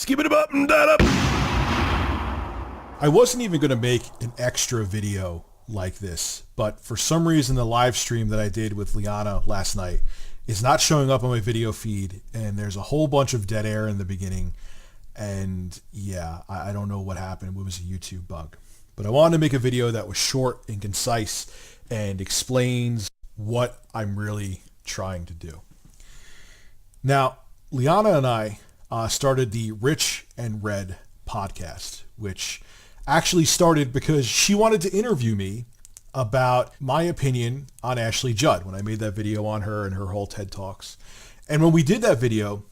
Skip it up and that up. I wasn't even going to make an extra video like this, but for some reason the live stream that I did with Liana last night is not showing up on my video feed, and there's a whole bunch of dead air in the beginning, and yeah, I don't know what happened. It was a YouTube bug. But I wanted to make a video that was short and concise and explains what I'm really trying to do. Now, Liana and I started the Rich and Red podcast, which actually started because she wanted to interview me about my opinion on Ashley Judd when I made that video on her and her whole TED Talks. And when we did that video,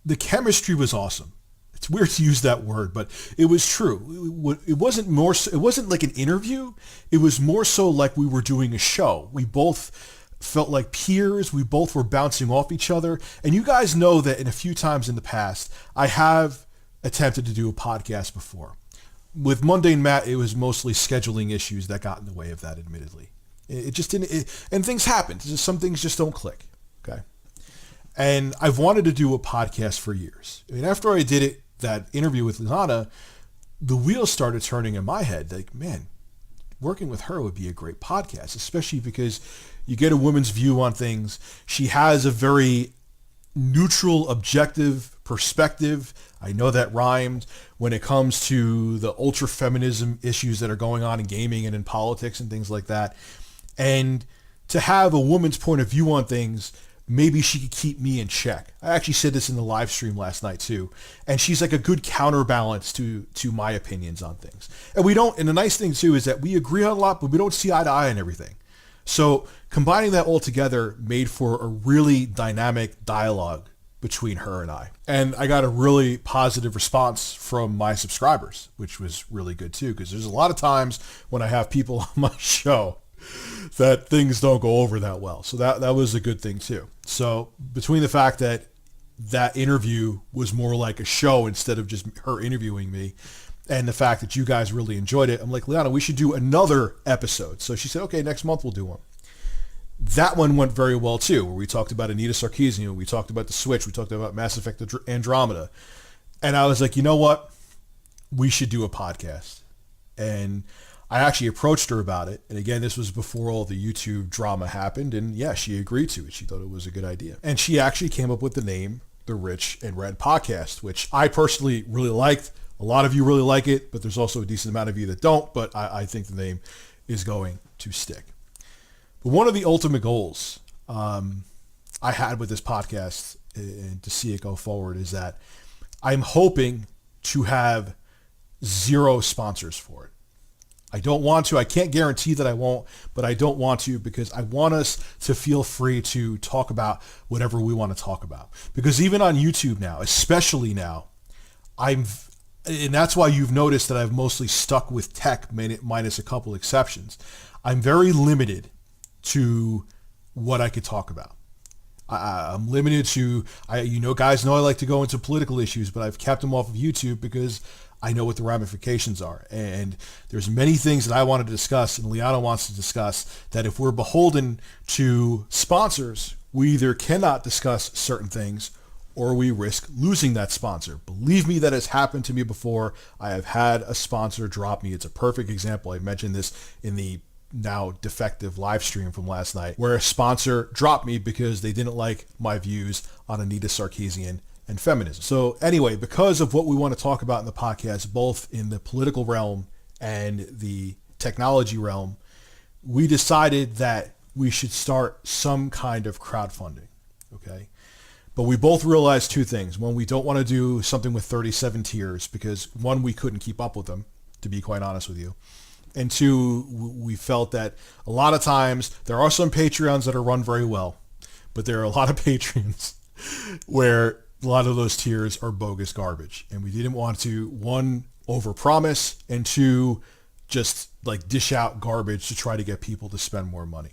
the chemistry was awesome. It's weird to use that word, but it was true. It wasn't like an interview. It was more so like we were doing a show. We both felt like peers. We both were bouncing off each other. And you guys know that in a few times in the past, I have attempted to do a podcast before. With Mundane Matt, it was mostly scheduling issues that got in the way of that, admittedly. It just didn't, and things happened. Some things just don't click, okay? And I've wanted to do a podcast for years. I mean, after I did it, that interview with Liana, the wheels started turning in my head. Like, man, working with her would be a great podcast, especially because you get a woman's view on things. She has a very neutral, objective perspective. I know that rhymed when it comes to the ultra feminism issues that are going on in gaming and in politics and things like that. And to have a woman's point of view on things, maybe she could keep me in check. I actually said this in the live stream last night too. And she's like a good counterbalance to my opinions on things. And the nice thing too is that we agree on a lot, but we don't see eye to eye on everything. So combining that all together made for a really dynamic dialogue between her and I. And I got a really positive response from my subscribers, which was really good too, because there's a lot of times when I have people on my show that things don't go over that well. So that was a good thing too. So between the fact that that interview was more like a show instead of just her interviewing me, and the fact that you guys really enjoyed it, I'm like, Liana, we should do another episode. So she said, okay, next month we'll do one. That one went very well too, where we talked about Anita Sarkeesian, we talked about the Switch, we talked about Mass Effect Andromeda. And I was like, you know what? We should do a podcast. And I actually approached her about it. And again, this was before all the YouTube drama happened. And yeah, she agreed to it. She thought it was a good idea. And she actually came up with the name, the Rich and Red Podcast, which I personally really liked. A lot of you really like it, but there's also a decent amount of you that don't. But I think the name is going to stick. But one of the ultimate goals I had with this podcast and to see it go forward is that I'm hoping to have zero sponsors for it. I can't guarantee that I won't, but I don't want to, because I want us to feel free to talk about whatever we want to talk about. Because even on YouTube now, especially now, and that's why you've noticed that I've mostly stuck with tech minus a couple exceptions. I'm very limited to what I could talk about. I'm limited to, guys know I like to go into political issues, but I've kept them off of YouTube because I know what the ramifications are. And there's many things that I want to discuss and Liana wants to discuss that if we're beholden to sponsors, we either cannot discuss certain things or we risk losing that sponsor. Believe me, that has happened to me before. I have had a sponsor drop me. It's a perfect example. I mentioned this in the now defective live stream from last night, where a sponsor dropped me because they didn't like my views on Anita Sarkeesian and feminism. So anyway, because of what we want to talk about in the podcast, both in the political realm and the technology realm, we decided that we should start some kind of crowdfunding, okay? But we both realized two things. One, we don't want to do something with 37 tiers because, one, we couldn't keep up with them, to be quite honest with you. And two, we felt that a lot of times there are some Patreons that are run very well, but there are a lot of Patreons where a lot of those tiers are bogus garbage. And we didn't want to, one, overpromise, and two, just like dish out garbage to try to get people to spend more money.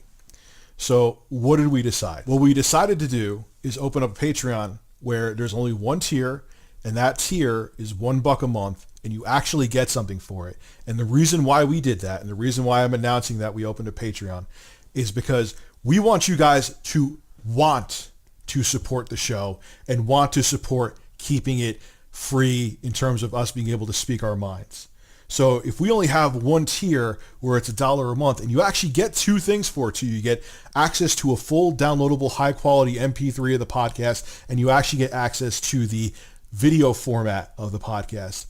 So what did we decide? What we decided to do is open up a Patreon where there's only one tier, and that tier is $1 a month, and you actually get something for it. And the reason why we did that, and the reason why I'm announcing that we opened a Patreon, is because we want you guys to want to support the show and want to support keeping it free in terms of us being able to speak our minds. So if we only have one tier where it's $1 a month and you actually get two things for it too, you get access to a full downloadable high quality MP3 of the podcast, and you actually get access to the video format of the podcast.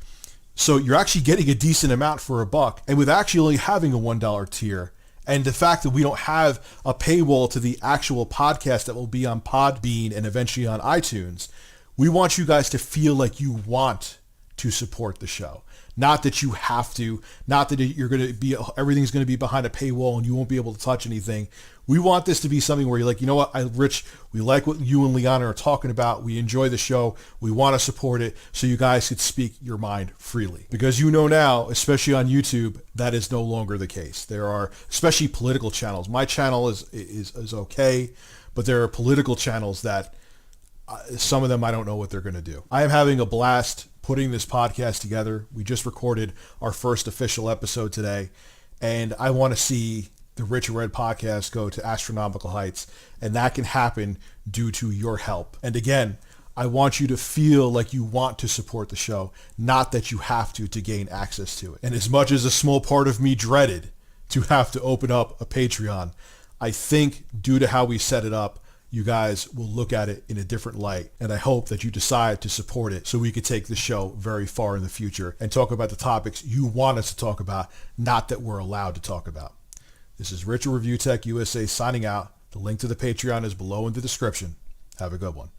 So you're actually getting a decent amount for $1. And with actually only having a $1 tier, and the fact that we don't have a paywall to the actual podcast that will be on Podbean and eventually on iTunes, we want you guys to feel like you want to support the show. Not that you have to, not that you're going to be, everything's going to be behind a paywall and you won't be able to touch anything. We want this to be something where you're like, you know what, Rich, we like what you and Liana are talking about. We enjoy the show. We want to support it so you guys could speak your mind freely. Because you know now, especially on YouTube, that is no longer the case. There are, especially political channels. My channel is okay, but there are political channels that some of them I don't know what they're going to do. I am having a blast putting this podcast together. We just recorded our first official episode today, and I want to see the Rich and Red podcast go to astronomical heights, and that can happen due to your help. And again, I want you to feel like you want to support the show, not that you have to gain access to it. And as much as a small part of me dreaded to have to open up a Patreon, I think due to how we set it up, you guys will look at it in a different light. And I hope that you decide to support it so we could take the show very far in the future and talk about the topics you want us to talk about, not that we're allowed to talk about. This is Rich at Reviewtechusa signing out. The link to the Patreon is below in the description. Have a good one.